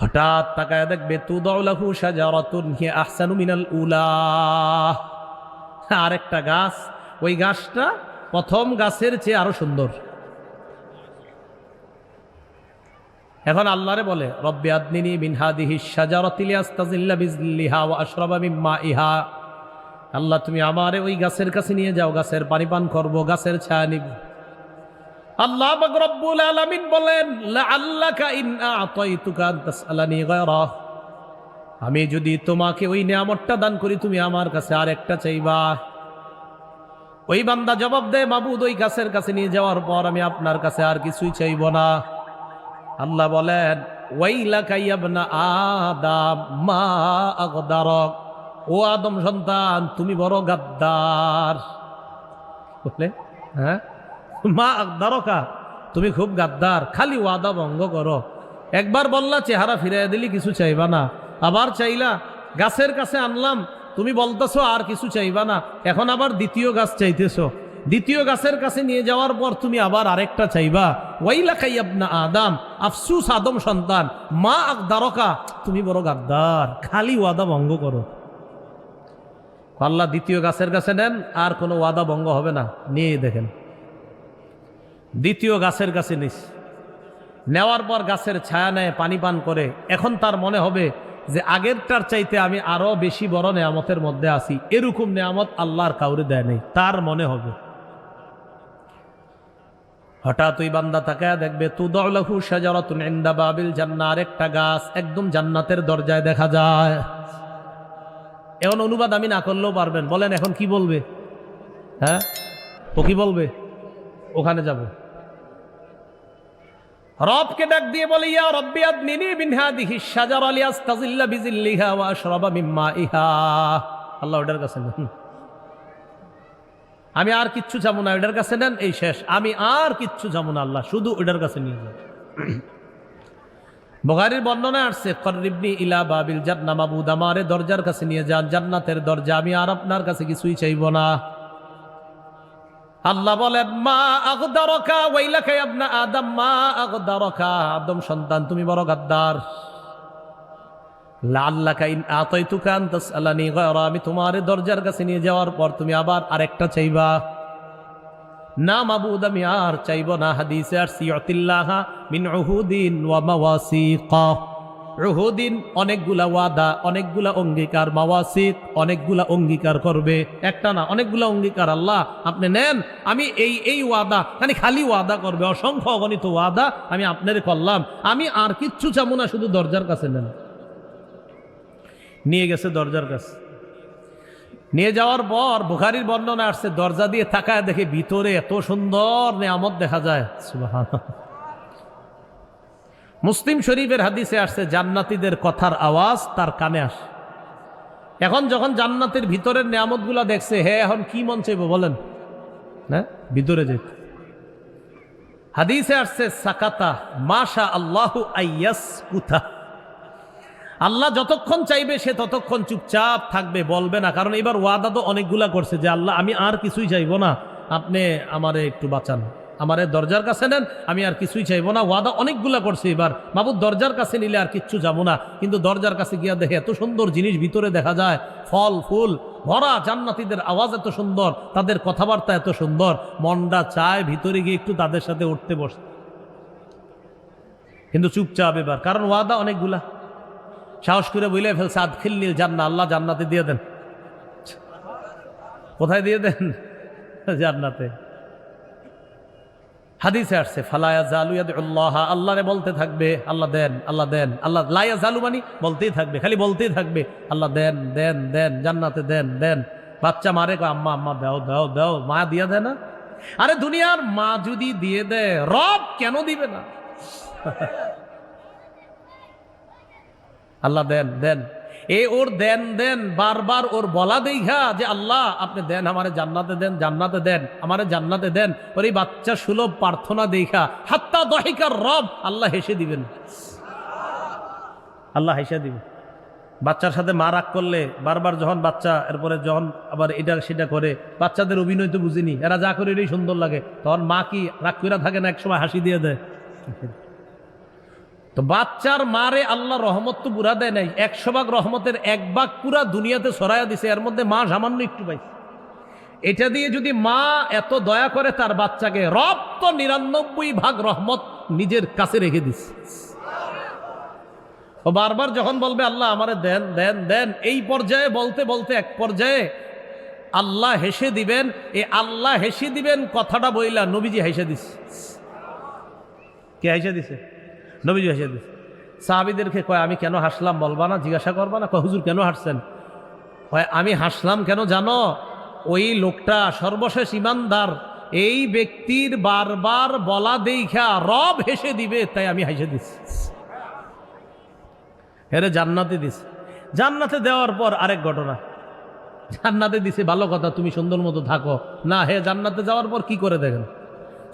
হঠাৎ তাকায় দেখবে তুদাউ লাহু শাজারাতুন হিয়া আহসানু মিনাল উলা, আরেকটা গাছ, ওই গাছটা প্রথম গাছের চেয়ে আরো সুন্দর। এখন আল্লাহরে বলে রব্বি আদনিনি মিন হাদিহি শাজারাতি লিআস্তাযিল্লা বিযিল্লিহা ওয়া আশরাবা মিন মাইহা, আল্লাহ তুমি আমারে ওই গাছের কাছে নিয়ে যাও, গাছের পানি পান করব, গাছের ছায়া নিব। আল্লাহ পাক রব্বুল আলামিন বলেন লাআল্লাকা ইন আ'তাইতুকা আন তাসআলানি গায়রা, আমি যদি তোমাকে ওই নিয়ামতটা দান করি তুমি আমার কাছে আরেকটা চাইবা। ওই বান্দা জবাব দেয় মাবুদ ওই গাছের কাছে নিয়ে যাওয়ার পর আমি আপনার কাছে আর কিছুই চাইব না। আল্লাহ বলেন ওয়াইলাকা ইয়া ইবনা আদম মা আগদারক, ও আদম সন্তান তুমি বড় গাদ্দার। বলে হ্যাঁ মা আগদারকা, তুমি খুব গাদ্দার, খালি ওয়াদা ভঙ্গ করো। একবার বললা চেহারা ফিরাইয়া দিলি কিছু চাইবা না, আবার চাইলা গাছের কাছে আনলাম তুমি বলতেছো আর কিছু চাইবা না, এখন আবার দ্বিতীয় গাছ চাইতেছো, দ্বিতীয় গাছের কাছে নিয়ে যাওয়ার পর তুমি আবার আরেকটা চাইবা। ওয়াইলাকা ইয়া ইবনা আদম, আফসুস আদম সন্তান, মা আগদারকা তুমি বড় গাদ্দার, খালি ওয়াদা ভঙ্গ করো। আল্লাহ দ্বিতীয় গাছের কাছে নেন, আর কোনো ওয়াদা ভঙ্গ হবে না। নিয়ে দেখেন দ্বিতীয় গাছের কাছে নিস, নেওয়ার পর গাছের ছায়া নেয়, পানি পান করে। এখন তার মনে হবে যে আগেরটার চাইতে আমি আরো বেশি বড় নেয়ামতের মধ্যে আছি, এরকম নেয়ামত আল্লাহর কাউরে দেয় নাই, তার মনে হবে। হঠাৎ ওই বান্দা তাকায় দেখবে তুদাউ লাহু শাজারাতুন ইনদা বাবিল জান্নাহ, আরেকটা গাছ একদম জান্নাতের দরজায় দেখা যায়। এখন অনুবাদ আমি না করলেও পারবেন, বলেন এখন কি বলবে? হ্যাঁ ও কি বলবে? ওখানে যাব। রবকে ডাক দিয়ে বলে ইয়া রব্বি আদনিনি মিন হাদিহি শাজারা লিআস্তাযিল্লা বিযিল্লিহা ওয়া আশরাবা মিন মাইহা। আল্লাহ ওটার কাছে নেন, আমি আর কিচ্ছু যাবো না, ওটার কাছে নেন, এই শেষ, আমি আর কিচ্ছু যাবো না, আল্লাহ শুধু ওটার কাছে নিয়ে যান। বুখারীর বর্ণনায় আসছে করিবনি ইলা বাবিল জান্নাহ, মাবুদ আমারে দরজার কাছে নিয়ে যান, জান্নাতের দরজা, আমি আর আপনার কাছে কিছুই চাইবো না। আল্লাহ বলেন মা আগদারকা ওয়াইলাকা ইয়া ইবনা আদম মা আগদারকা, আদম সন্তান তুমি বড় গাদ্দার। লাআল্লাকা ইন আতাইতুকা আন তাসআলানি গায়রা, আমি তোমার দরজার কাছে নিয়ে যাওয়ার পর তুমি আবার আরেকটা চাইবা। না মাবুদ আমি আর চাইব না। হাদিসে আর সিয়তিল্লাহা মিন উহুদিন ওয়া মাওয়াসিকা, উহুদিন অনেকগুলা ওয়াদা, অনেকগুলা অঙ্গীকার, মাওয়াসিক অনেকগুলা অঙ্গীকার করবে, একটা না অনেকগুলা অঙ্গীকার। আল্লাহ আপনি নেন, আমি এই ওয়াদা, মানে খালি ওয়াদা করবে, অসংখ্য অগণিত ওয়াদা আমি আপনারে করলাম, আমি আর কিচ্ছু চাবো না, শুধু দরজার কাছে নেন। নিয়ে গেছে দরজার কাছে, নিয়ে যাওয়ার পর বুখারীর বর্ণনা আসছে দরজা দিয়ে তাকায় দেখে ভিতরে এত সুন্দর নেয়ামত দেখা যায়, সুবহানাল্লাহ। মুসলিম শরীফের হাদিসে আসছে জান্নাতীদের কথার আওয়াজ তার কানে আসে। এখন যখন জান্নাতের ভিতরের নেয়ামতগুলা দেখছে, হে এখন কি মন চাইবো বলেন? হ্যাঁ ভিতরে যেতে। হাদিসে আসছে সাকাতা মাশা আল্লাহু আইয়াসকুতা, আল্লাহ যতক্ষণ চাইবে সে ততক্ষণ চুপচাপ থাকবে, বলবে না, কারণ এবার ওয়াদা তো অনেকগুলা করছে যে আল্লাহ আমি আর কিছুই চাইবো না, আপনি আমারে একটু বাঁচান, আমারে দরজার কাছে নেন, আমি আর কিছুই চাইবো না। ওয়াদা অনেকগুলা করছে, এবার মাবুদ দরজার কাছে নিলে আর কিচ্ছু যাবো না। কিন্তু দরজার কাছে গিয়া দেখে এত সুন্দর জিনিস ভিতরে দেখা যায়, ফল ফুল ভরা, জান্নাতীদের আওয়াজ এত সুন্দর, তাদের কথাবার্তা এত সুন্দর, মনটা চায় ভিতরে গিয়ে একটু তাদের সাথে উঠতে বসতে, কিন্তু চুপচাপ এবার, কারণ ওয়াদা অনেকগুলা। সাহস করে বলে ফেলছে আদখিলনিল জান্নাহ, আল্লাহ জান্নাতে দিয়ে দেন। কোথায় দিয়ে দেন? জান্নাতে। হাদিসে আসছে ফালা ইয়াজালু ইয়াদউল্লাহ, আল্লাহরে বলতে থাকবে আল্লাহ দেন, আল্লাহ দেন, আল্লাহ লা ইয়াজালু মানে বলতেই থাকবে, খালি বলতেই থাকবে আল্লাহ দেন দেন দেন, জান্নাতে দেন দেন। বাচ্চা মারে আম্মা আম্মা দাও দাও দাও, মা দিয়ে দেয় না? আরে দুনিয়ার মা যদি দিয়ে দেয়, রব কেন দিবে না? আল্লাহ দেন দেন, ওর দেন দেন বারবার ওর বলা দেখা যে আল্লাহ আপনি দেন, আমারে জান্নাতে দেন, জান্নাতে দেন, আমারে জান্নাতে দেন, ওর এই বাচ্চা সুলভ প্রার্থনা দেখা হাত্তা দহিকার রব, আল্লাহ হেসে দিবেন, আল্লাহ হেসে দিবেন। বাচ্চার সাথে মা রাগ করলে বারবার যখন বাচ্চা এরপরে যখন আবার এটা সেটা করে, বাচ্চাদের অভিনয় তো বুঝিনি, এরা যা করে এটাই সুন্দর লাগে, তখন মা কি রাগ করে থাকে না, একসময় হাসি দিয়ে দেয়। তো বাচ্চার মারে আল্লাহ রহমত তো পুরা দেয় নাই, 100 ভাগ রহমতের 1 ভাগ পুরা দুনিয়াতে ছড়াইয়া দিছে, এর মধ্যে মা সামান্য একটু পাইছে। এটা দিয়ে যদি মা এত দয়া করে তার বাচ্চাকে, রব তো 99 ভাগ রহমত নিজের কাছে রেখে দিছে। ও বারবার যখন বলবে আল্লাহ আমারে দেন দেন দেন, এই পর্যায়ে বলতে বলতে এক পর্যায়ে আল্লাহ হেসে দিবেন। এই আল্লাহ হেসে দিবেন কথাটা বইলা নবীজি হেসে দিছে। কে হেসে দিছে? নবীজি হেসে দিছে। সাহাবীদেরকে কয় আমি কেন হাসলাম বলবা না, জিজ্ঞাসা করবা না? কয় হুজুর কেন হাসছেন? কয় আমি হাসলাম কেন জানো? ওই লোকটা সর্বশেষ ইমানদার, এই ব্যক্তির বারবার বলা দেখা রব হেসে দিবে, তাই আমি হেসে দিছি। হেরে জান্নাতে দিছে। জান্নাতে দেওয়ার পর আরেক ঘটনা, জান্নাতে দিছে ভালো কথা, তুমি সুন্দর মতো থাকো না, হে জান্নাতে যাওয়ার পর কি করে দেখেন,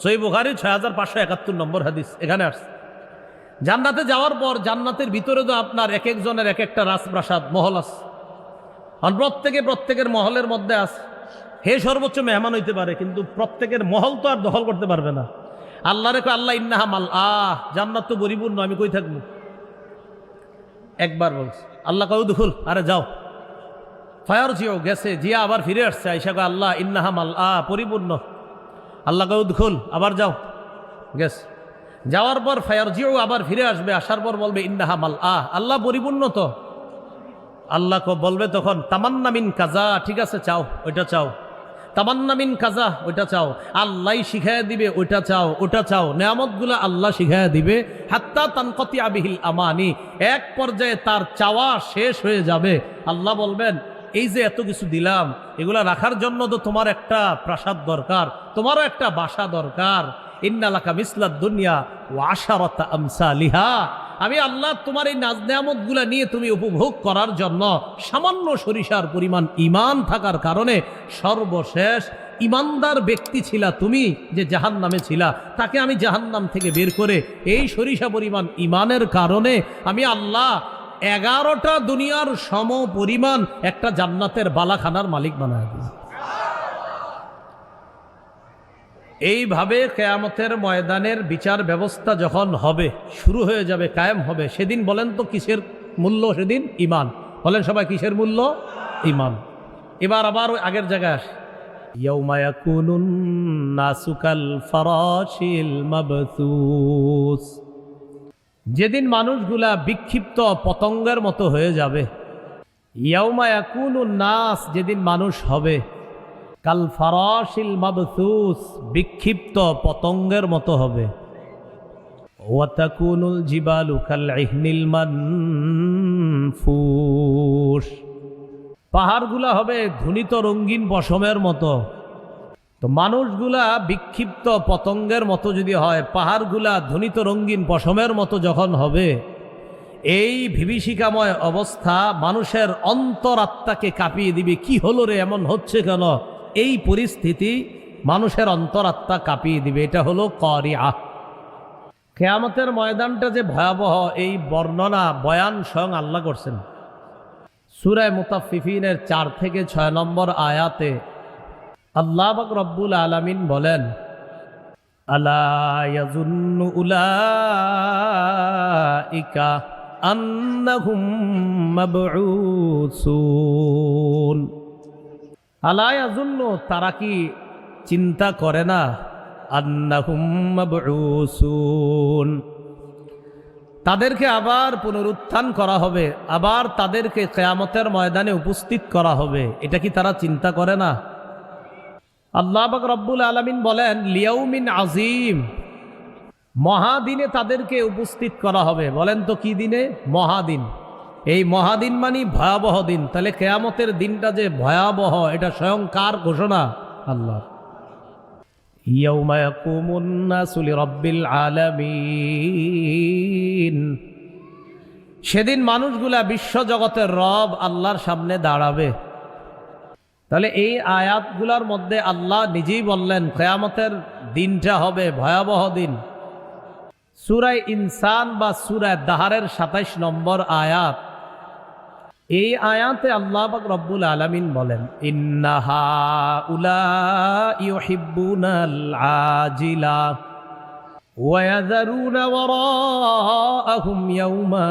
সহিহ বুখারী 6571 নম্বর হাদিস এখানে আসছে। জান্নাতে যাওয়ার পর জান্নাতের ভিতরে তো আপনার এক একজনের এক একটা রাজপ্রাসাদ মহল আছে, আর প্রত্যেকের মহলের মধ্যে আছে। হে সর্বোচ্চ মেহমান হইতে পারে, কিন্তু প্রত্যেকের মহল তো আর দখল করতে পারবে না। আল্লাহ রেখে আল্লাহ ইন্নাহা মাল জান্নাত তো পরিপূর্ণ, আমি কই থাকবো? একবার বলছে আল্লাহ কয় দুখুল, আরে যাও। ফায়ার জিও গেছে, জিয়া আবার ফিরে আসছে, আইসা কয় আল্লাহ ইন্নাহা মাল পরিপূর্ণ। আল্লাহ কয় দুখুল, আবার যাও। গেছে, যাওয়ার পর ফায়ার জিও আবার ফিরে আসবে, আসার পর বলবে ইন্নাহা মাল আল্লাহ পরিপূর্ণ তো। আল্লাহ বলবে তখন তামান্না মিন কাজা, ঠিক আছে চাও, ওইটা চাও। তামান্না মিন কাজা, ওইটা চাও। আল্লাহ শিখাইয়া দিবে, ওইটা চাও, ওটা চাও। নেয়ামতগুলো আল্লাহ শিখাইয়া দিবে। হাত্তা তানকতি আবিহিল আমানি, এক পর্যায়ে তার চাওয়া শেষ হয়ে যাবে। আল্লাহ বলবেন এই যে এত কিছু দিলাম, এগুলা রাখার জন্য তো তোমার একটা প্রাসাদ দরকার, তোমারও একটা বাসা দরকার। ইন্নালাকা মিসলাদ দুনিয়া ওয়া আশারাতা আমসালিহা, আমি আল্লাহ তোমার এই নাজ নেয়ামতগুলা নিয়ে তুমি উপভোগ করার জন্য সামান্য সরিষার পরিমাণ ঈমান থাকার কারণে সর্বশেষ ঈমানদার ব্যক্তি ছিলা তুমি, যে জাহান্নামে ছিলা, তাকে আমি জাহান্নাম থেকে বের করে এই সরিষা পরিমাণ ঈমানের কারণে আমি আল্লাহ 11টা দুনিয়ার সম পরিমাণ একটা জান্নাতের বালাখানার মালিক বানায় দিই। এইভাবে কিয়ামতের ময়দানের বিচার ব্যবস্থা যখন হবে, শুরু হয়ে যাবে, কায়েম হবে, সেদিন বলেন তো কিসের মূল্য? সেদিন ঈমান। বলেন সবাই কিসের মূল্য? ঈমান। এবার আবার ওই আগের জায়গায় আসে, ইয়াউমা ইয়াকুনুন নাসু কাল ফারাশিল মাবথুস, যেদিন মানুষগুলা বিক্ষিপ্ত পতঙ্গের মতো হয়ে যাবে। ইয়াউমা ইয়াকুনুন নাস, যেদিন মানুষ হবে, কাল ফারাশিল মাবথুস, বিক্ষিপ্ত পতঙ্গের মতো হবে। ওয়া তাকুনুল জিবালু কাল ইহনিল মানফুস, পাহাড়গুলা হবে ধুনিত রঙিন পশমের মতো। তো মানুষগুলা বিক্ষিপ্ত পতঙ্গের মতো যদি হয়, পাহাড়গুলা ধুনিত রঙিন পশমের মতো যখন হবে, এই বিভীষিকাময় অবস্থা মানুষের অন্তরাত্মাকে কাঁপিয়ে দিবে। কি হলো রে, এমন হচ্ছে কেন? এই পরিস্থিতি মানুষের অন্তরাত্মা কাঁপিয়ে দিবে। এটা হলো কারিআহ। কিয়ামতের ময়দানটা যে ভয়াবহ, এই বর্ণনা বয়ান স্বয়ং আল্লাহ করছেন। সূরা মুতাফফিফিনের 4 থেকে 6 নম্বর আয়াতে আল্লাহ পাক রব্বুল আলামিন বলেন, আলা ইয়াজুন্নু উলাইকা আন্নাহুম মাবউসুন, আলা ইয়াজুন্নু, তারা কি চিন্তা করে না, আন্নাহুম মাবউসুন, তাদেরকে আবার পুনরুত্থান করা হবে, আবার তাদেরকে কিয়ামতের ময়দানে উপস্থিত করা হবে। এটা কি তারা চিন্তা করে না? আল্লাহ পাক রব্বুল আলামিন বলেন, লিয়াউমিন আজিম, মহাদিনে তাদেরকে উপস্থিত করা হবে। বলেন তো কি দিনে? মহাদিন। এই মহাদিন মানে ভয়াবহ দিন। তাহলে কিয়ামতের দিনটা যে ভয়াবহ, এটা স্বয়ং কার ঘোষণা? আল্লাহ। ইয়াউমা ইয়াকুমুন নাসু লিরাব্বিল আলামিন, সেদিন মানুষগুলা বিশ্বজগতের রব আল্লাহর সামনে দাঁড়াবে। তাহলে এই আয়াতগুলোর মধ্যে আল্লাহ নিজেই বললেন কিয়ামতের দিনটা হবে ভয়াবহ দিন। সূরা ইনসান বা সূরা দাহারের 27 নম্বর আয়াত, এই আয়াতে আল্লাহ পাক রব্বুল আলামিন বলেন, ইন্নাহা উলা ইউহিব্বুনাল আজিলা ويذرون وراءهم يوما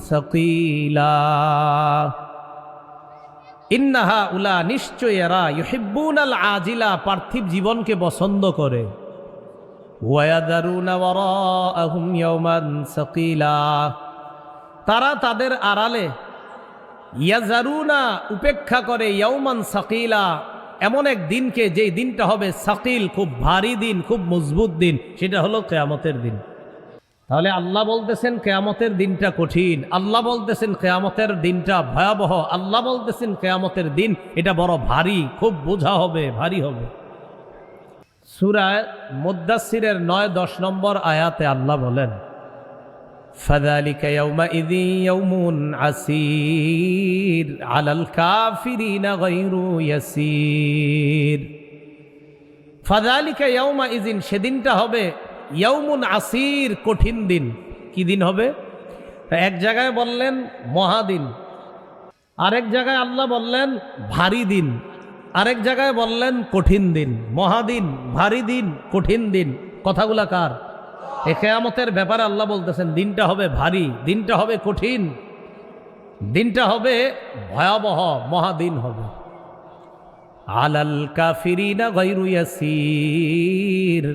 ثقيلا إن هؤلاء নিশ্চয় এরা يحبون العاجلا পার্থিব জীবনকে পছন্দ করে ويذرون وراءهم يوما ثقيلا তারা তাদের আড়ালে ইয়াজারুনা উপেক্ষা করে ইয়াউমান সাকিলা এমন এক দিনকে যেই দিনটা হবে সাকিল, খুব ভারী দিন, খুব মজবুত দিন, সেটা হলো কিয়ামতের দিন। তাহলে আল্লাহ বলতেছেন কিয়ামতের দিনটা কঠিন, আল্লাহ বলতেছেন কিয়ামতের দিনটা ভয়াবহ, আল্লাহ বলতেছেন কিয়ামতের দিন এটা বড় ভারী, খুব বোঝা হবে, ভারী হবে। সূরা মুদ্দাসসিরের 9-10 নম্বর আয়াতে আল্লাহ বলেন فذلك يومئذ يوم عسير على الكافرين غير يسير فذلك يومئذ সেদিনটা হবে ইয়াউমুন আসির, কঠিন দিন। কি দিন হবে? এক জায়গায় বললেন মহাদিন, আরেক জায়গায় আল্লাহ বললেন ভারী দিন, আরেক জায়গায় বললেন কঠিন দিন। মহাদিন, ভারী দিন, কঠিন দিন, কথাগুলা কার? এ কিয়ামতের ব্যাপারে আল্লাহ বলতেছেন দিনটা হবে ভারী, দিনটা হবে কঠিন, দিনটা হবে ভয়াবহ, মহাদিন হবে। আলাল কাফিরিনা গায়রু ইয়াসির,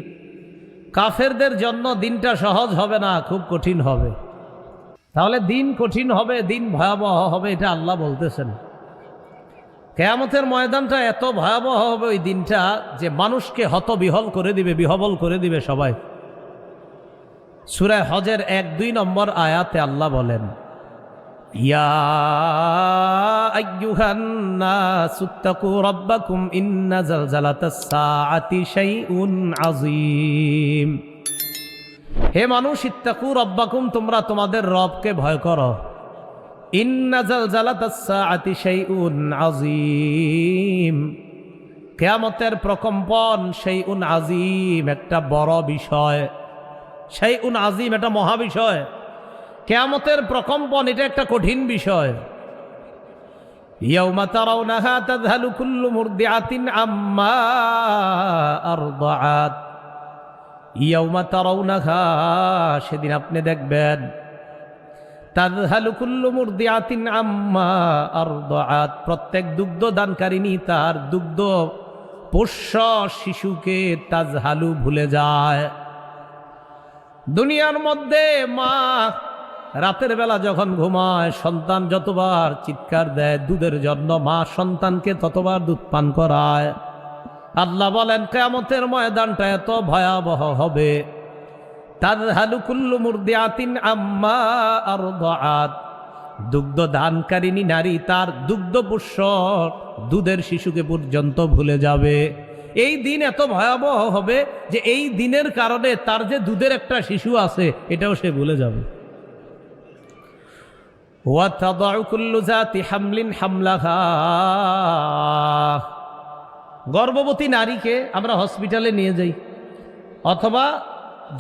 কাফেরদের জন্য দিনটা সহজ হবে না, খুব কঠিন হবে। তাহলে দিন কঠিন হবে, দিন ভয়াবহ হবে, এটা আল্লাহ বলতেছেন। কিয়ামতের ময়দানটা এত ভয়াবহ হবে ওই দিনটা যে মানুষকে হতবিহল করে দিবে, বিহবল করে দিবে সবাই। সূরা হজের 1-2 নম্বর আয়াতে আল্লাহ বলেন ইয়া আইয়ুহান নাসুত্তাকু রাব্বাকুম ইন্না জালজালাতাস সাআতি শাইউন আযীম। হে মানুষ, ইত্তাকু রাব্বাকুম, তোমরা তোমাদের রবকে ভয় করো। ইন্না জালজালাতাস সাআতি শাইউন আযীম, কিয়ামতের প্রকম্পন শাইউন আযীম, একটা বড় বিষয়। শাইউন আযীম, এটা মহা বিষয়। কিয়ামতের প্রকম্পন এটা একটা কঠিন বিষয়। ইয়াউমা তারাউনাহা তাযহালু কুল্লু মুরদিআতিন আম্মা আরদাআত। ইয়াউমা তারাউনাহা, সেদিন আপনি দেখবেন, তাযহালু কুল্লু মুরদিআতিন আম্মা আরদাআত, প্রত্যেক দুগ্ধ দানকারিনী তার দুগ্ধ পোষ্য শিশুকে তাযহালু ভুলে যায়। দুনিয়ার মধ্যে মা রাতের বেলা যখন ঘুমায়, সন্তান যতবার চিৎকার দেয় দুধের জন্য, মা সন্তানকে ততবার দুধ পান করায়। আল্লাহ বলেন কিয়ামতের ময়দানটা এত ভয়াবহ হবে, তাযহালু কুল্লু মুরদিআতিন আম্মা আরদাআত, দুগ্ধ দানকারিনী নারী তার দুগ্ধপোষ্য দুধের শিশুকে পর্যন্ত ভুলে যাবে। এই দিন এত ভয়াবহ হবে যে এই দিনের কারণে তার যে দুধের একটা শিশু আছে এটাও সে ভুলে যাবে। ওয়া তাদাউ কুল্লু যাতি হামলিন হামলাহা, গর্ভবতী নারীকে আমরা হসপিটালে নিয়ে যাই, অথবা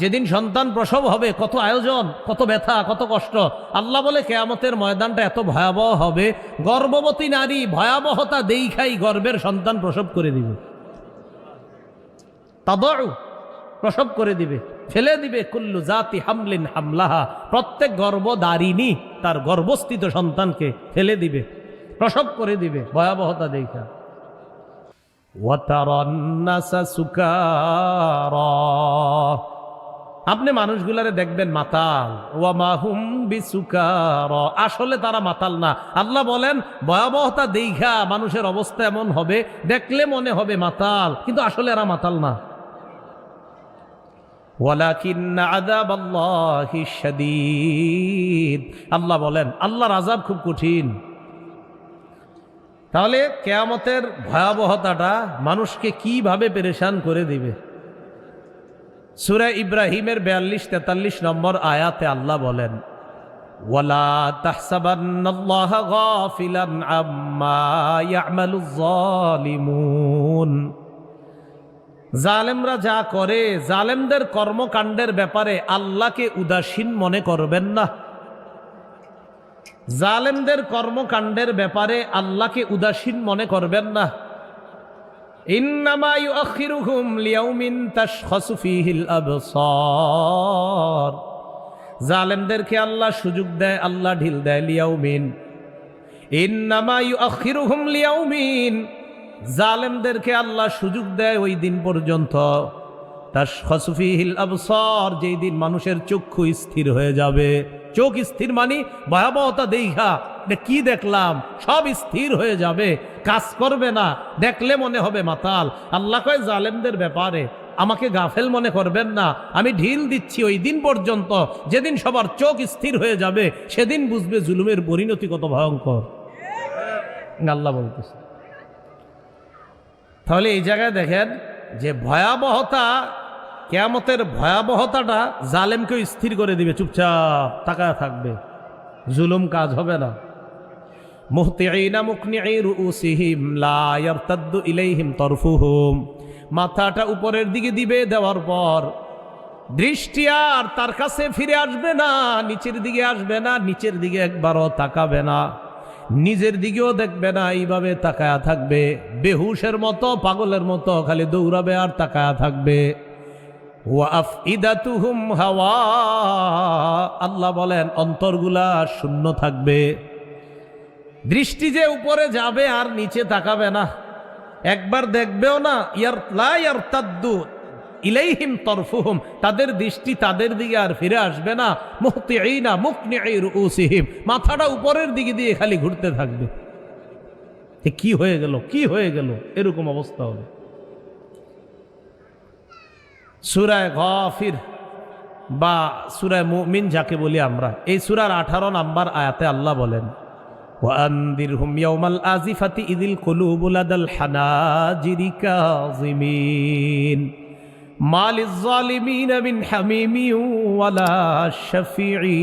যেদিন সন্তান প্রসব হবে কত আয়োজন, কত ব্যথা, কত কষ্ট। আল্লাহ বলে কিয়ামতের ময়দানটা এত ভয়াবহ হবে, গর্ভবতী নারী ভয়াবহতা দেখাই গর্ভের সন্তান প্রসব করে দিবে। তাদাউ, প্রসব করে দিবে, ফেলে দিবে। কুল্লু জাতি হামলিন হামলাহা, প্রত্যেক গর্ভধারিণী তার গর্ভস্থিত সন্তানকে ফেলে দিবে, প্রসব করে দিবে, ভয়াবহতা দেখা। ওয়াতারান নাসা সুকারা, আপনি মানুষগুলারে দেখবেন মাতাল। ওয়া মা হুম বিসুকারা, আসলে তারা মাতাল না। আল্লাহ বলেন ভয়াবহতা দেখা মানুষের অবস্থা এমন হবে, দেখলে মনে হবে মাতাল, কিন্তু আসলে এরা মাতাল না। ওয়ালাকিন্না আযাবাল্লাহি শাদীদ, আল্লাহ বলেন আল্লাহর আযাব খুব কঠিন। তাহলে কিয়ামতের ভয়াবহতাটা মানুষকে কিভাবে পেরেশান করে দিবে। সূরা ইব্রাহিমের 42-43 নম্বর আয়াতে আল্লাহ বলেন ওয়ালা তাহসাবান্নাল্লাহা গাফিলান আম্মা ইয়ামালুয যালিমুন, জালেমরা যা করে, জালেমদের কর্মকাণ্ডের ব্যাপারে আল্লাহকে উদাসীন মনে করবেন না। জালেমদের কর্মকাণ্ডের ব্যাপারে আল্লাহকে উদাসীন মনে করবেন না। ইন্নামা ইউআখিরুহুম লিয়াউমিন তাশখাসু ফীহিল আবসার। জালেমদেরকে আল্লাহ সুযোগ দেয়, আল্লাহ ঢিল দেয়। লিয়াউমিন, ইন্নামা ইউআখিরুহুম লিয়াউমিন, জালেমদেরকে আল্লাহ সুযোগ দেয় ওই দিন পর্যন্ত। তাশখাসু ফীহিল আবসার, যেই দিন মানুষের চক্ষু স্থির হয়ে যাবে। চোখ স্থির মানে ভয়াবহতা দেখা কি দেখলাম সব স্থির হয়ে যাবে, কাজ করবে না, দেখলে মনে হবে মাতাল। আল্লাহ কয় জালেমদের ব্যাপারে আমাকে গাফেল মনে করবেন না, আমি ঢিল দিচ্ছি ওই দিন পর্যন্ত, যেদিন সবার চোখ স্থির হয়ে যাবে সেদিন বুঝবে জুলুমের পরিণতি কত ভয়ঙ্কর। আল্লাহ বলতেছে। তাহলে এই জায়গায় দেখেন যে ভয়াবহতা, কিয়ামতের ভয়াবহতাটা জালেমকেও স্থির করে দিবে, চুপচাপ তাকায় থাকবে, জুলুম কাজ হবে না। মুহতিঈনা মুকনিঈ রুউসিহিম লা ইয়ারতাদ্দু ইলাইহিম তরফুহুম, মাথাটা উপরের দিকে দিবে, দেওয়ার পর দৃষ্টি আর তার কাছে ফিরে আসবে না, নিচের দিকে আসবে না, নিচের দিকে একবারও তাকাবে না, নিজের দিকেও দেখবে না, এইভাবে তাকায়া থাকবে বেহুশের মতো, পাগলের মতো খালি দৌড়াবে আর তাকায়া থাকবে। ওয়া আফইদাতুহুম হাওয়া, আল্লাহ বলেন অন্তরগুলা শূন্য থাকবে। দৃষ্টি যে উপরে যাবে আর নিচে তাকাবে না, একবার দেখবেও না। লা ইয়ারতাদ্দু ইলাইহিম তরফুহুম, তাদের দৃষ্টি তাদের দিকে আর ফিরে আসবে না। মুহতিঈনা মুকনিঈ রুউসিহিম, মাথাটা উপরের দিকে দিয়ে খালি ঘুরতে থাকবে। কি হয়ে গেল, কি হয়ে গেল, এরকম অবস্থা হবে। সূরা গাফির বা সূরা মুমিন যাকে বলি আমরা, এই সূরার 18 নম্বর আয়াতে আল্লাহ বলেন, ওয়ানদিরহুম ইয়াউমাল আজিফাতি ইযিল কুলুবু লাদাল হানাজিরি কাযিমিন মা লিয-যালিমিনা মিন হামিমিন ওয়ালা শাফিঈ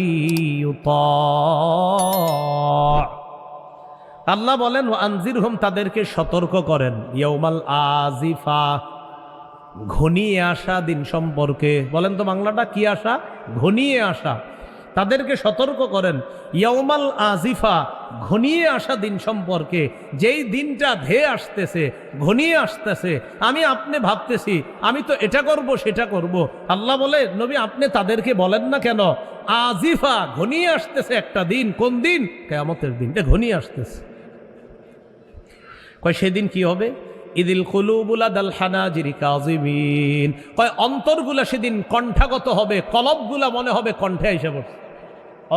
ইউতা। আল্লাহ বলেন ওয়ানজিরহুম, তাদেরকে সতর্ক করেন, ইয়াউমাল আজিফা, ঘনিয়ে আসা দিন সম্পর্কে। বলেন তো বাংলাটা কি আসা? ঘনিয়ে আসা। তাদেরকে সতর্ক করেন ইয়াউমাল আজিফা, ঘনিয়ে আসা দিন সম্পর্কে। যেই দিনটা ধেয়ে আসতেছে, ঘনিয়ে আসতেছে, আমি আপনি ভাবতেছি আমি তো এটা করব সেটা করব। আল্লাহ বলে নবী আপনি তাদেরকে বলেন না কেন? আজিফা, ঘনিয়ে আসতেছে একটা দিন। কোন দিন? কিয়ামতের দিন, এটা ঘনিয়ে আসতেছে। কয় সেদিন কি হবে? ইদিল কুলুবুল লাদাল হানাজিরি কাযিমিন, কয় অন্তরগুলা সেদিন কণ্ঠাগত হবে, কলবগুলা মনে হবে কণ্ঠে এসে পড়ছে।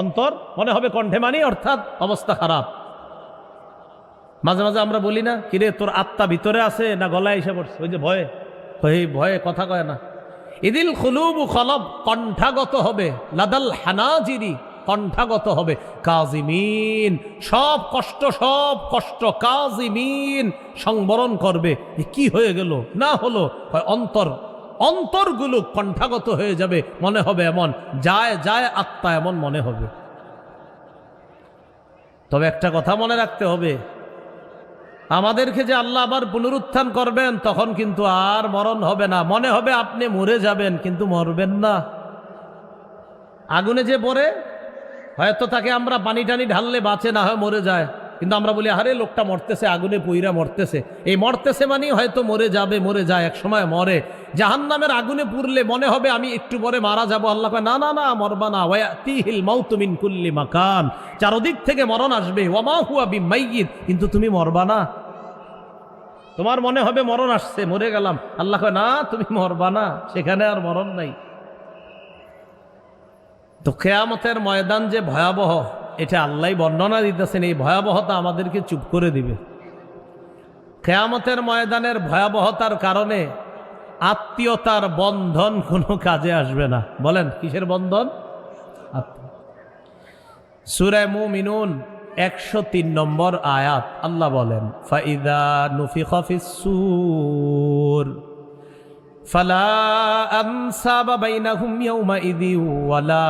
অন্তর মনে হবে কণ্ঠে, মানে অর্থাৎ অবস্থা খারাপ। মাঝে মাঝে আমরা বলি না, কিরে তোর আত্মা ভিতরে আছে না গলায় এসে পড়ছে? ওই যে ভয়ে, এই ভয়ে কথা কয় না। ইদিল কুলুবু, কলব কণ্ঠাগত হবে, লাদাল হানাজিরি কণ্ঠাগত হবে, কাযিমিন সব কষ্ট কাযিমিন সংবরণ করবে। কি হয়ে গেল না হলো? অন্তরগুলো কণ্ঠাগত হয়ে যাবে, মনে হবে এমন যায় যায় আত্মা এমন মনে হবে। তবে একটা কথা মনে রাখতে হবে, আমাদেরকে যে আল্লাহ আবার পুনরুত্থান করবেন, তখন কিন্তু আর মরণ হবে না। মনে হবে আপনি মরে যাবেন, কিন্তু মরবেন না। আগুনে যে পড়ে, হয়তো তাকে আমরা পানি টানি ঢাললে বাঁচে, না হয় মরে যায়, কিন্তু আমরা বলি আরে লোকটা মরতেছে, আগুনে পুইরা মরতেছে। এই মরতেছে মানে হয়তো মরে যাবে, মরে যায়, এক সময় মরে। জাহান্নামের আগুনে পুড়লে মনে হবে আমি একটু পরে মারা যাব। আল্লাহ কয় না না না, মরবা না। ওয়ায়াতিহিল মাউতু মিন কুল্লি মাকান, চারদিক থেকে মরণ আসবে। ওয়া মা হুয়া বিমাইয়িত, কিন্তু তুমি মরবা না। তোমার মনে হবে মরণ আসছে, মরে গেলাম। আল্লাহ কয় না, তুমি মরবা না, সেখানে আর মরণ নাই। তো কিয়ামতের ময়দান যে ভয়াবহ, এটা আল্লাহ বর্ণনা দিতেছেন। এই ভয়াবহতা আমাদেরকে চুপ করে দিবে। কিয়ামতের ময়দানের ভয়াবহতার কারণে আত্মীয়তার বন্ধন কোনো কাজে আসবে না। বলেন কিসের বন্ধন? সূরা মুমিনুন 103 নম্বর আয়াত আল্লাহ বলেন, ফাইদা নুফিখা ফিস-সূর ফালা আনসাবা বাইনাহুম ইয়াউমাইযি ওয়ালা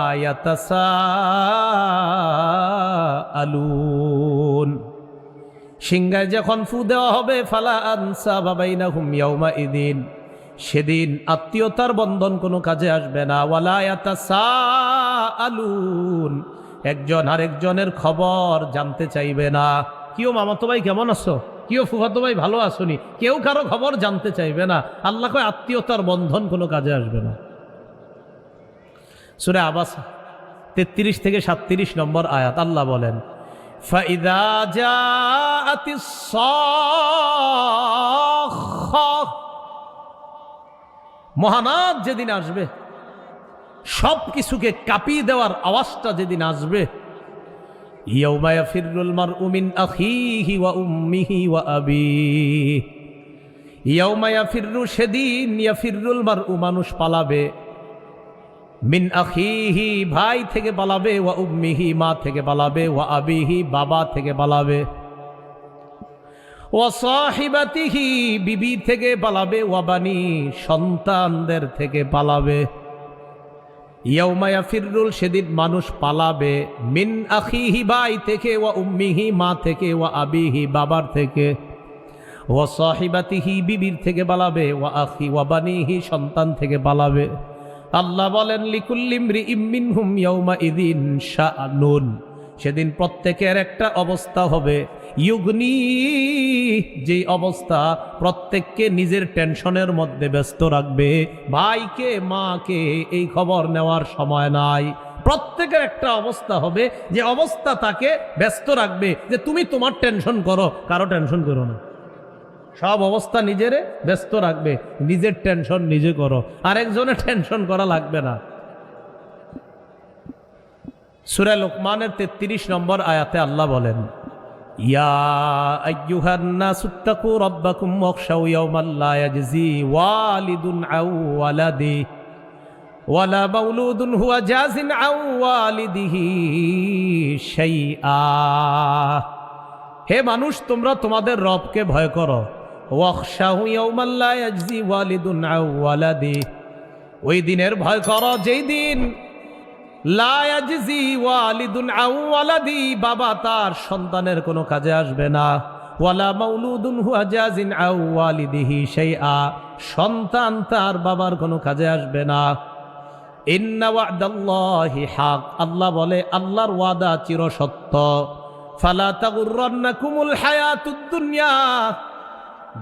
ইয়াতাসাআলুন। সিংহায় যখন ফু দেওয়া হবে, ফালা আনসাবা বাইনাহুম ইয়াউমাইযিন, সেদিন আত্মীয়তার বন্ধন কোনো কাজে আসবে না। ওয়ালা ইয়াতাসাআলুন, একজন আরেকজনের খবর জানতে চাইবে না। কিও মামাতো ভাই কেমন আছো? কেউ ফুফাতো ভাই ভালো আসুনি, কেউ কারো খবর জানতে চাইবে না। আল্লাহ কয় আত্মীয়তার বন্ধন কোনো কাজে আসবে না। সূরা আবাসা 33 থেকে 37 নম্বর আয়াত আল্লাহ বলেন, ফাইদা জাআতিস সাখা, মহানাদ যেদিন আসবে, সব কিছুকে কাঁপিয়ে দেওয়ার আওয়াজটা যেদিন আসবে, ইয়াউমা ইয়াফিরুল মারউ মিন আখিহি ওয়া উম্মিহি ওয়া আবিহি, ইয়াউমা ইয়াফিরু, সেদিন ইয়াফিরুল মারউ, মানুষ পালাবে, মিন আখিহি, ভাই থেকে পালাবে, ওয়া উম্মিহি, মা থেকে পালাবে, ওয়া আবিহি, বাবা থেকে পালাবে, ওয়া সাহিবাতিহি, বিবি থেকে পালাবে, ওয়া বানি, সন্তানদের থেকে পালাবে। ইয়াউমা ইয়াফিরুল, সেদিন মানুষ পালাবে, মিন আখিহি, ভাই থেকে, ওয়া উম্মিহি, মা থেকে, ওয়া আবিহি, বাবার থেকে, ওয়া সাহিবাতিহি, বিবির থেকে পালাবে, ওয়া আখি ওয়া বানিহি, সন্তান থেকে পালাবে। আল্লাহ বলেন, লিকুল্লি ইমরিইম মিনহুম ইয়াউমা ইযিন শাআনুন, সেদিন প্রত্যেকের একটা অবস্থা হবে, ইউগনি, যেই অবস্থা প্রত্যেককে নিজের টেনশনের মধ্যে ব্যস্ত রাখবে। ভাইকে মাকে এই খবর নেওয়ার সময় নাই। প্রত্যেকের একটা অবস্থা হবে, যে অবস্থা তাকে ব্যস্ত রাখবে, যে তুমি তোমার টেনশন করো, কারো টেনশন করো না। সব অবস্থা নিজেরে ব্যস্ত রাখবে, নিজের টেনশন নিজে করো, আরেকজনের টেনশন করা লাগবে না। সূরা লোকমানের 33 নম্বর আয়াতে আল্লাহ বলেন, ইয়া আইয়ুহান নাসুত্তাকু রাব্বাকুম ওয়াখশাউ ইয়াওমান লা ইয়াজজি ওয়ালিদুন আও ওয়ালাদি ওয়ালা মাউলুদুন হুয়া জাযিন আও ওয়ালিদিহি শাইআ। হে মানুষ, তোমরা তোমাদের রবকে ভয় করো। ওয়াখশাউ ইয়াওমান লা ইয়াজজি ওয়ালিদুন আও ওয়ালাদি, ওই দিনের ভয় করো যেই দিন লা ইয়াজজি ওয়ালিদুন আও ওয়ালাদি, বাবা তার সন্তানের কোনো কাজে আসবে না, ওয়ালা মাউলুদুন হুয়া জাযিন আও ওয়ালিদিহি শাইআ, সন্তান তার বাবার কোনো কাজে আসবে না। ইন্না ওয়া'দাল্লাহি হক, আল্লাহ বলে আল্লাহর ওয়াদা চিরসত্য। ফালা তাগুররান্নাকুমুল হায়াতুদ দুনিয়া,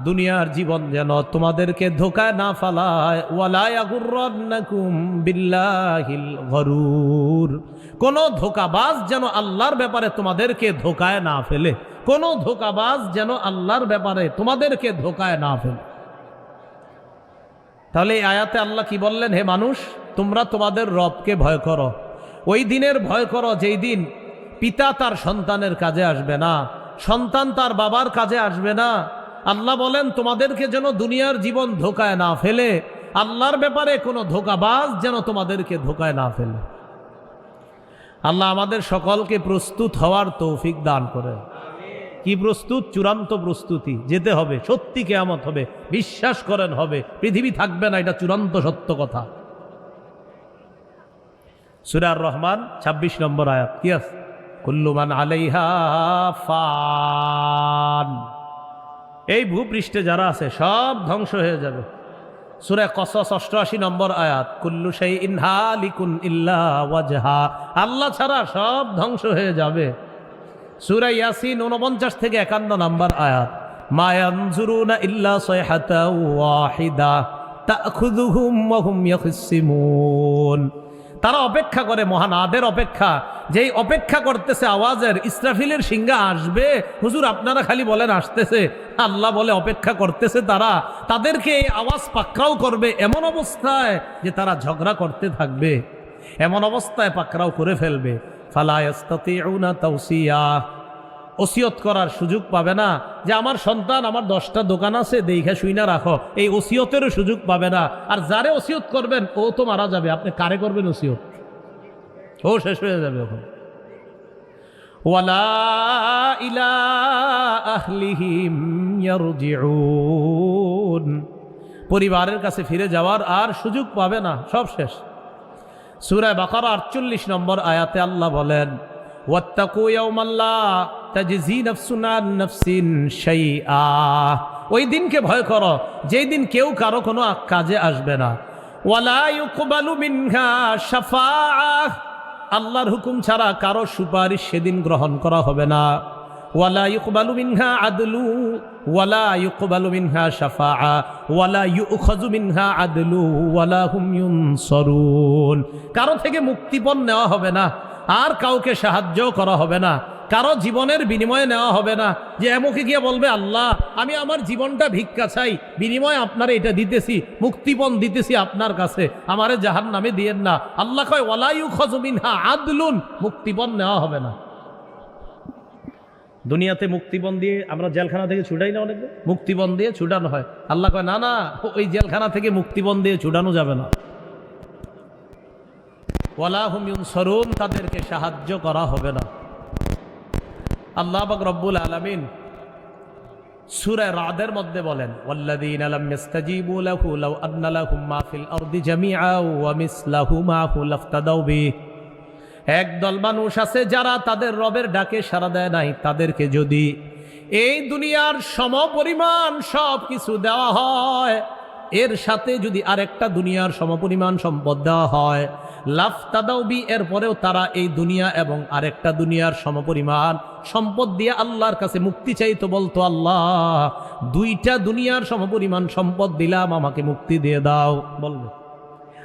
দুনিয়ার জীবন যেন তোমাদেরকে ধোকায় না ফালায়। ওয়ালা ইয়াগুররান্নাকুম বিল্লাহিল গরুর, কোন ধোকাবাজ যেন আল্লাহর ব্যাপারে তোমাদেরকে ধোকায় না ফেলে, কোন ধোকাবাজ যেন আল্লাহর ব্যাপারে তোমাদেরকে ধোকায় না ফেলে। তাহলে এই আয়াতে আল্লাহ কি বললেন? হে মানুষ, তোমরা তোমাদের রবকে ভয় করো। ওই দিনের ভয় করো যেই দিন পিতা তার সন্তানের কাজে আসবে না, সন্তান তার বাবার কাজে আসবে না। আল্লাহ বলেন তোমাদেরকে যেন দুনিয়ার জীবন ধোকায় না ফেলে, আল্লাহর ব্যাপারে কোনো ধোকাবাজ যেন তোমাদেরকে ধোকায় না ফেলে। আল্লাহ আমাদের সকলকে প্রস্তুত হওয়ার তৌফিক দান করে। কি প্রস্তুত? চূড়ান্ত প্রস্তুতি, যেতে হবে, সত্যি কিয়ামত হবে, বিশ্বাস করেন হবে, পৃথিবী থাকবে না, এটা চূড়ান্ত সত্য কথা। সূরা আর রহমান 26 নম্বর আয়াত কি আছে? কুল্লু মান আলাইহা ফান, এই ভূপৃষ্ঠে যারা আছে সব ধ্বংস হয়ে যাবে। সূরা কসস 88 নম্বর আয়াত, কুল্লু শাইইন হালিকুন ইল্লা ওয়াজহা, আল্লাহ ছাড়া সব ধ্বংস হয়ে যাবে। সূরা ইয়াসিন 49 থেকে 51 নম্বর আয়াত, মা ইয়ানজুরুনা ইল্লা সাইহাতা ওয়াহিদা তাখুযুহুম ওয়া হুম ইয়াখসিমুন, তারা অপেক্ষা করে মহানাদের অপেক্ষা, যেই অপেক্ষা করতেছে আওয়াজের, ইসরাফিলের সিংহা আসবে। হুজুর আপনারা খালি বলেন আসতেছে, আল্লাহ বলে অপেক্ষা করতেছে তারা, তাদেরকে এই আওয়াজ পাকড়াও করবে এমন অবস্থায় যে তারা ঝগড়া করতে থাকবে, এমন অবস্থায় পাকড়াও করে ফেলবে। ফালা ইস্তাতিউনা তাওসিয়া, ওসিয়ত করার সুযোগ পাবে না, যে আমার সন্তান আমার 10টা দোকান আছে দেখে শুইনা রাখো, এই ওসিয়তেরও সুযোগ পাবে না। আর যারে ওসিয়ত করবেন ও তো মারা যাবে, আপনি কারে করবেন ওসিয়ত? ও শেষ হয়ে যাবে ওখানে। ওয়ালা ইলা আহলিহিম ইয়ারজিউন, পরিবারের কাছে ফিরে যাওয়ার আর সুযোগ পাবে না, সব শেষ। সূরা বাকারা 48 নম্বর আয়াতে আল্লাহ বলেন, ওয়াত্তাকু ইয়াওমান লা তাজজি নাফসুন আন নাফসিন শাইআ, ওই দিনকে ভয় করো যেই দিন কেউ কারো কোনো কাজে আসবে না। ওয়ালা ইউকবালু মিনহা শাফাআহ, আল্লাহর হুকুম ছাড়া কারো সুপারিশ সেদিন গ্রহণ করা হবে না। ওয়ালা ইউকবালু মিনহা আদলু ওয়ালা ইউকবালু মিনহা শাফাআ ওয়ালা ইউখাযু মিনহা আদলু ওয়ালা হুম ইউনসারুন। কারো থেকে মুক্তিপণ নেওয়া হবে না, আর কাউকে সাহায্য করা হবে না, কারো জীবনের বিনিময়ে নেওয়া হবে না। যে এমকে গিয়ে বলবে আল্লাহ আমি আমার জীবনটা ভিক্ষা চাই, বিনিময়ে আপনারা এটা দিতেছি, মুক্তিপণ দিতেছি আপনার কাছে, আমারে জাহান্নামে দিয়েন না। আল্লাহ কয় ওয়ালা ইউখাযু মিনহা আদলুন, মুক্তিপণ নেওয়া হবে না। দুনিয়াতে মুক্তিপণ দিয়ে আমরা জেলখানা থেকে ছুটাই না, অনেক মুক্তিপণ দিয়ে ছুটানো হয়। আল্লাহ কয় না না, ওই জেলখানা থেকে মুক্তিপণ দিয়ে ছুটানো যাবে না। ওয়ালা হুম ইউনসারুন, তাদেরকে সাহায্য করা হবে না। আল্লাহ পাক রব্বুল আলামিন সূরা রাদের মধ্যে বলেন ওয়াল্লাযীনা লাম ইস্তাজীবু লাহু লাউ আন্না লাহুম মা ফিল আরদি জামিআন ওয়া মিসলাহু মাহু লাফতাদাউ বিহি। একদল মানুষ আছে যারা তাদের রবের ডাকে সাড়া দেয় নাই, তাদেরকে যদি এই দুনিয়ার সমপরিমাণ সব কিছু দেওয়া হয়, এর সাথে যদি আরেকটা দুনিয়ার সমপরিমাণ সম্পদ দেওয়া হয়, লাফতাদাউ বি, এরপরেও তারা এই দুনিয়া এবং আরেকটা দুনিয়ার সমপরিমাণ সম্পদ দিয়ে আল্লাহর কাছে মুক্তি চাইতো, বলতো আল্লাহ দুইটা দুনিয়ার সমপরিমাণ সম্পদ দিলাম, আমাকে মুক্তি দিয়ে দাও। বলবে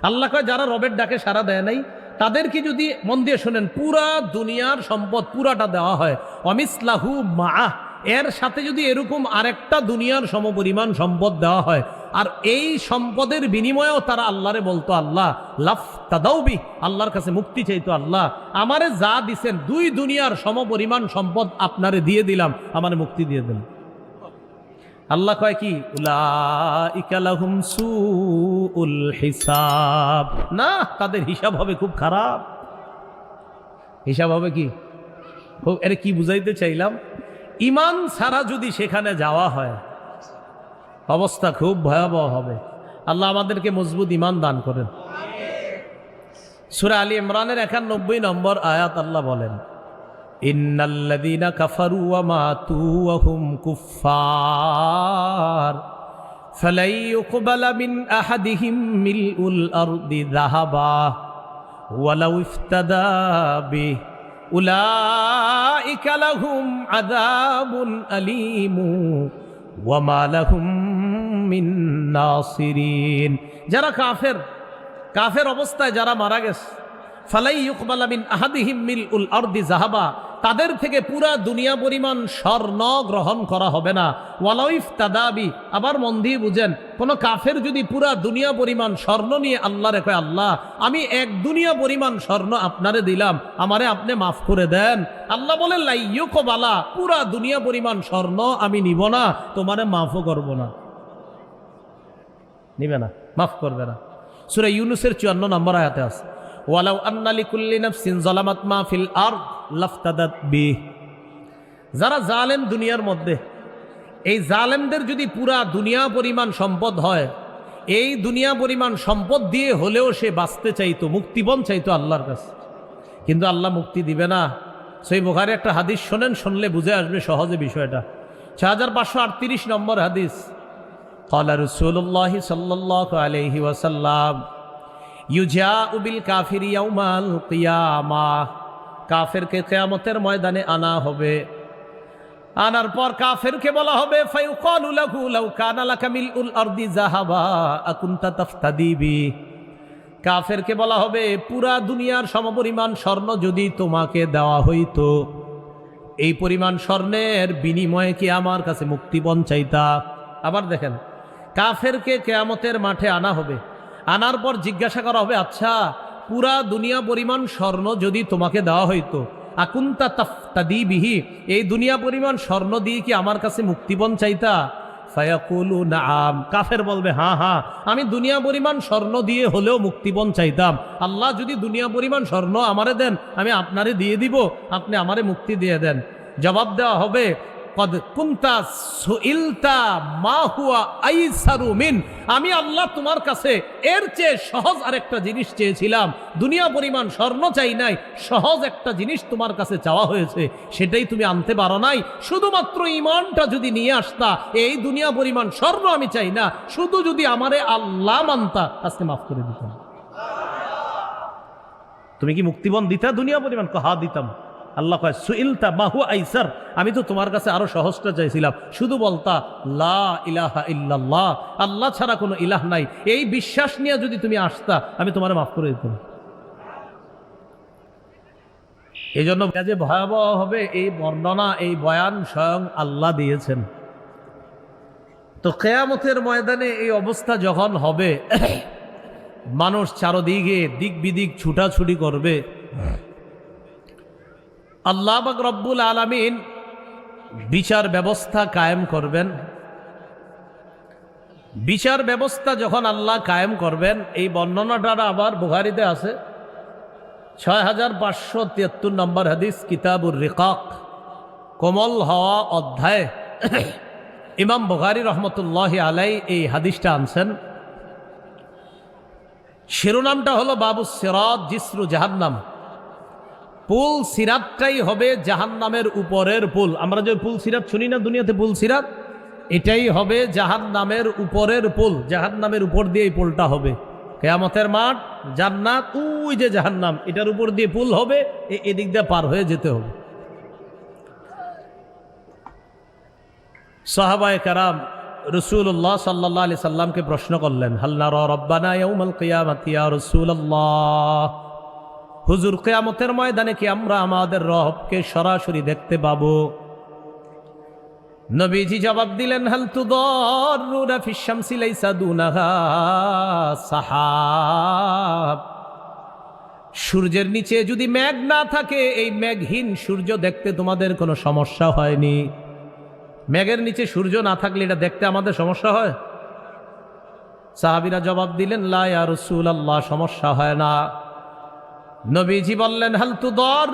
আল্লাহ কয় যারা রবের ডাকে সাড়া দেয় নাই তাদেরকে যদি, মন দিয়ে শোনেন, পুরা দুনিয়ার সম্পদ পুরাটা দেওয়া হয়, অমিসলাহু মাআহ, এর সাথে যদি এরকম আরেকটা দুনিয়ার সমপরিমাণ সম্পদ দেওয়া হয়, আর এই সম্পদের বিনিময়েও তারা আল্লাহরে বলতো আল্লাহ লাফতাদাউ বি, আল্লাহর কাছে মুক্তি চাইতো, আল্লাহ আমারে যা দিছেন দুই দুনিয়ার সমপরিমাণ সম্পদ আপনারে দিয়ে দিলাম, আমারে মুক্তি দিয়ে দিন। আল্লাহ কয় কি উলাইকা লাহুম সুউল হিসাব, না তাদের হিসাব হবে খুব খারাপ। হিসাব হবে কি, এর কি বুঝাইতে চাইলাম, ঈমান ছাড়া যদি সেখানে যাওয়া হয় অবস্থা খুব ভয়াবহ হবে। আল্লাহ আমাদেরকে মজবুত ঈমান দান করেন। সূরা আলী ইমরানের 91 নম্বর আয়াত আল্লাহ বলেন ইন্নাল্লাযীনা কাফারু ওয়া মাতু ওয়া হুম কুফফার ফালাই ইউকবালা মিন আহাদিহিম মিলউল আরদি যাহাবা ওয়ালাউ ইফতাদা বিহি উলাইকা লাহুম আযাবুন আলীমু ওয়া মা লাহুম মিন নাসিরিন। যারা কাফের অবস্থায় যারা মারা গেছে, ফালাই ইউকবালা মিন আহাদিহিম মিলউল আরদি যাহাবা, তাদের থেকে পুরা দুনিয়া পরিমাণ স্বর্ণ গ্রহণ করা হবে না। ওয়ালাউ ইফতাদা বি, আবার মন দিয়ে বুঝেন, কোন কাফের যদি পুরা দুনিয়া পরিমাণ স্বর্ণ নিয়ে আল্লাহরে কয় আল্লাহ আমি এক দুনিয়া পরিমাণ স্বর্ণ আপনারে দিলাম, আমারে আপনি মাফ করে দেন, আল্লাহ বলে লা ইউকবালা, পুরা দুনিয়া পরিমাণ স্বর্ণ আমি নিব না, তোমারে মাফও করব না। নিবে না, মাফ করবে না। সূরা ইউনূসের 54 নম্বর আয়াতে আছে ওয়ালাউ আন্না লিকুল্লি নাফসিন যালামাত মা ফিল আরদ লাফতাদাত বি। যারা জালেম দুনিয়ার মধ্যে, এই জালেমদের যদি পুরা দুনিয়া পরিমাণ সম্পদ হয়, এই দুনিয়া পরিমাণ সম্পদ দিয়ে হলেও সে বাঁচতে চাইতো, মুক্তিপণ চাইতো আল্লাহর কাছে, কিন্তু আল্লাহ মুক্তি দিবে না। সহিহ বুখারী একটা হাদিস শোনেন, শুনলে বুঝে আসবে সহজে বিষয়টা। 6538 নম্বর হাদিস, ক্বালা রাসূলুল্লাহ সাল্লাল্লাহু আলাইহি ওয়াসাল্লাম ইউজাউ বিল কাফিরি ইয়াউমাল কিয়ামাহ, কাফেরকে কিয়ামতের ময়দানে আনা হবে। আনার পর কাফেরকে বলা হবে ফায়ুকালু লাহু লাউ কানা লাকা মিলউল আরদি যাহাবা আকুনতা তাফতাদি বি। কাফেরকে বলা হবে পুরা দুনিয়ার সমপরিমাণ স্বর্ণ যদি তোমাকে দেওয়া হইতো, এই পরিমাণ স্বর্ণের বিনিময়ে কি আমার কাছে মুক্তিপণ চাইতা? আবার দেখেন, কাফেরকে কিয়ামতের মাঠে আনা হবে, আনার পর জিজ্ঞাসা করা হবে আচ্ছা পুরা দুনিয়া পরিমাণ স্বর্ণ যদি তোমাকে দেওয়া হইতো, আকুনতা তাফতাদি বিহি, এই দুনিয়া পরিমাণ স্বর্ণ দিয়ে কি আমার কাছে মুক্তিপণ চাইতা? ফায়াকুলু নাআম, কাফের বলবে হ্যাঁ হ্যাঁ আমি দুনিয়া পরিমাণ স্বর্ণ দিয়ে হলেও মুক্তিপণ চাইতাম, আল্লাহ যদি দুনিয়া পরিমাণ স্বর্ণ আমারে দেন আমি আপনারে দিয়ে দিব, আপনি আমারে মুক্তি দিয়ে দেন। জবাব দেওয়া হবে কদ কুনতা সুইলতা মা হুয়া আইসারু মিন, আমি আল্লাহ তোমার কাছে এর চেয়ে সহজ আরেকটা জিনিস চেয়েছিলাম, দুনিয়া পরিমাণ স্বর্ণ চাই নাই, সহজ একটা জিনিস তোমার কাছে চাওয়া হয়েছে, সেটাই তুমি আনতে পারো নাই। শুধুমাত্র ঈমানটা যদি নিয়ে আসতা, এই দুনিয়া পরিমাণ স্বর্ণ আমি চাই না, শুধু যদি আমারে আল্লাহ মানতা, আজকে মাফ করে দিতাম। তুমি কি মুক্তিপণ দিতা দুনিয়া পরিমাণ? হ্যাঁ দিতাম। আল্লাহ কয় সুইলতা মাহু আইসার, আমি তো তোমার কাছে আরো সহজটা চাইছিলাম, শুধু বলতা লা ইলাহা ইল্লাল্লাহ, আল্লাহ ছাড়া কোনো ইলাহ নাই, এই বিশ্বাস নিয়ে যদি তুমি আসতা আমি তোমার মাফ করে দিতাম। এই জন্য যে ভয়াবহ হবে এই বর্ণনা, এই বয়ান স্বয়ং আল্লাহ দিয়েছেন। তো কিয়ামতের ময়দানে এই অবস্থা যখন হবে, মানুষ চারদিকে দিক বিদিক ছুটাছুটি করবে, আল্লাহ পাক রব্বুল আলামিন বিচার ব্যবস্থা কায়েম করবেন। বিচার ব্যবস্থা যখন আল্লাহ কায়েম করবেন, এই বর্ণনাটা আবার বুখারীতে আছে, 6573 নম্বর হাদিস, কিতাবুর রিকাক, কোমল হওয়া অধ্যায়। ইমাম বুখারী রহমতুল্লাহি আলাইহি এই হাদিসটা আনছেন। শিরোনামটা হলো বাবু সিরাত জিসরু জাহান্নাম। পুল সিরাতটাই হবে জাহান্নামের উপরের পুল। আমরা যে পুল সিরাত শুনি না দুনিয়াতে, পুল সিরাত, এটাই হবে জাহান্নামের উপরের পুল। জাহান্নামের উপর দিয়ে এই পুলটা হবে। কিয়ামতের মাঠ, জান্নাত, ওই যে জাহান্নাম, এটার উপর দিয়ে পুল হবে, এদিক দিয়ে পার হয়ে যেতে হবে। সাহাবায়ে কেরাম রাসূলুল্লাহ সাল্লাল্লাহু আলাইহি সাল্লামকে প্রশ্ন করলেন, হাল নারা রাব্বানা ইয়াউমাল কিয়ামাতি ইয়া রাসূলুল্লাহ, হুজুর কিয়ামতের ময়দানে কি আমরা আমাদের রবকে সরাসরি দেখতে পাবো? নবীজি জবাব দিলেন, হাল তুদাররুনা ফিশ শামসি লাইসা দুনাহা সাহাব, সূর্যের নিচে যদি মেঘ না থাকে, এই মেঘহীন সূর্য দেখতে তোমাদের কোনো সমস্যা হয়নি? মেঘের নিচে সূর্য না থাকলে এটা দেখতে আমাদের সমস্যা হয়? সাহাবীরা জবাব দিলেন, লা ইয়া রাসূলুল্লাহ, সমস্যা হয় না। নবীজি বললেন, হাল তুদার